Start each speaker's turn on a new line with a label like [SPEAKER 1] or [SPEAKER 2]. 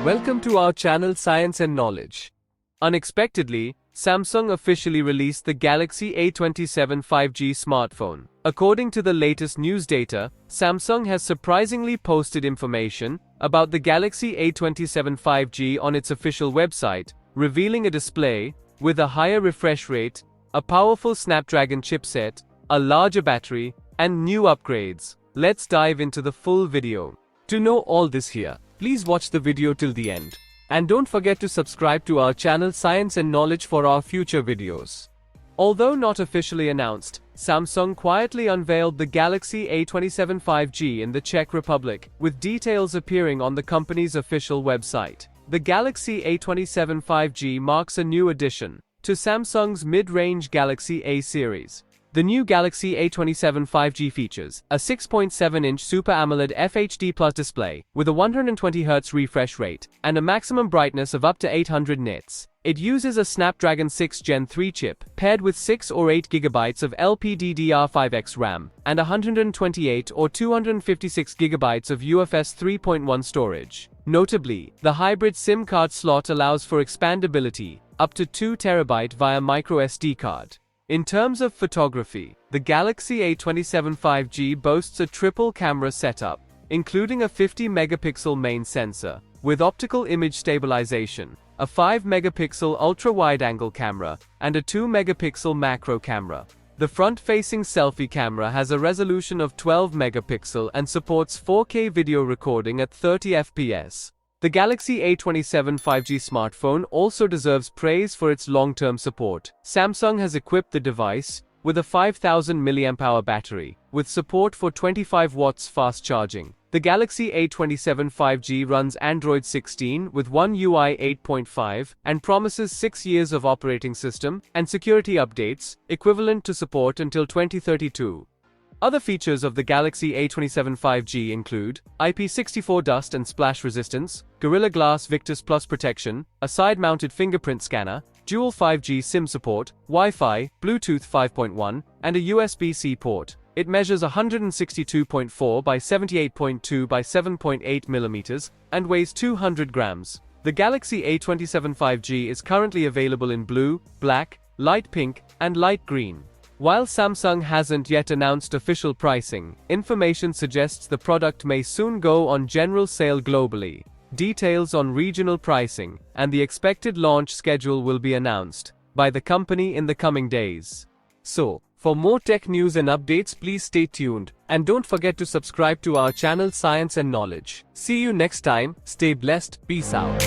[SPEAKER 1] Welcome to our channel Science and Knowledge. Unexpectedly, Samsung officially released the Galaxy A27 5G smartphone. According to the latest news data, Samsung has surprisingly posted information about the Galaxy A27 5G on its official website, revealing a display with a higher refresh rate, a powerful Snapdragon chipset, a larger battery, and new upgrades. Let's dive into the full video. To know all this here, please watch the video till the end. And don't forget to subscribe to our channel Science and Knowledge for our future videos. Although not officially announced, Samsung quietly unveiled the Galaxy A27 5G in the Czech Republic, with details appearing on the company's official website. The Galaxy A27 5G marks a new addition to Samsung's mid-range Galaxy A series. The new Galaxy A27 5G features a 6.7-inch Super AMOLED FHD Plus display with a 120Hz refresh rate and a maximum brightness of up to 800 nits. It uses a Snapdragon 6 Gen 3 chip, paired with 6 or 8 GB of LPDDR5X RAM, and 128 or 256 GB of UFS 3.1 storage. Notably, the hybrid SIM card slot allows for expandability, up to 2 TB via microSD card. In terms of photography, the Galaxy A27 5G boasts a triple camera setup, including a 50-megapixel main sensor, with optical image stabilization, a 5-megapixel ultra-wide-angle camera, and a 2-megapixel macro camera. The front-facing selfie camera has a resolution of 12 megapixel and supports 4K video recording at 30 fps. The Galaxy A27 5G smartphone also deserves praise for its long-term support. Samsung has equipped the device with a 5000 mAh battery, with support for 25 watts fast charging. The Galaxy A27 5G runs Android 16 with One UI 8.5 and promises 6 years of operating system and security updates, equivalent to support until 2032. Other features of the Galaxy A27 5G include IP64 dust and splash resistance, Gorilla Glass Victus Plus protection, a side-mounted fingerprint scanner, dual 5G SIM support, Wi-Fi, Bluetooth 5.1, and a USB-C port. It measures 162.4 by 78.2 by 7.8 mm and weighs 200 grams. The Galaxy A27 5G is currently available in blue, black, light pink, and light green. While Samsung hasn't yet announced official pricing, information suggests the product may soon go on general sale globally. Details on regional pricing and the expected launch schedule will be announced by the company in the coming days. So, for more tech news and updates, please stay tuned and don't forget to subscribe to our channel Science and Knowledge. See you next time, stay blessed, peace out.